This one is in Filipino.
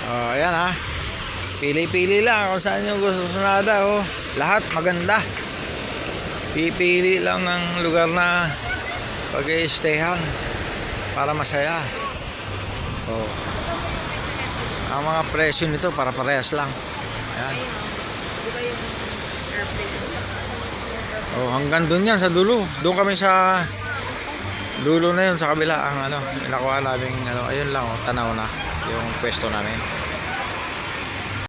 Oh, ayan ha. Pili-pili lang kung saan yung gusto sunada. Oh. Lahat maganda. Pipili lang ng lugar na pag-i-stayhan para masaya. Oh. Ang mga presyo nito para parehas lang. Ayan. Oh, hanggang doon yan sa dulo. Doon kami sa dulo na yun sa kabila ang ano, nakuha naming ano, ayun lang oh, tanaw na yung pwesto namin.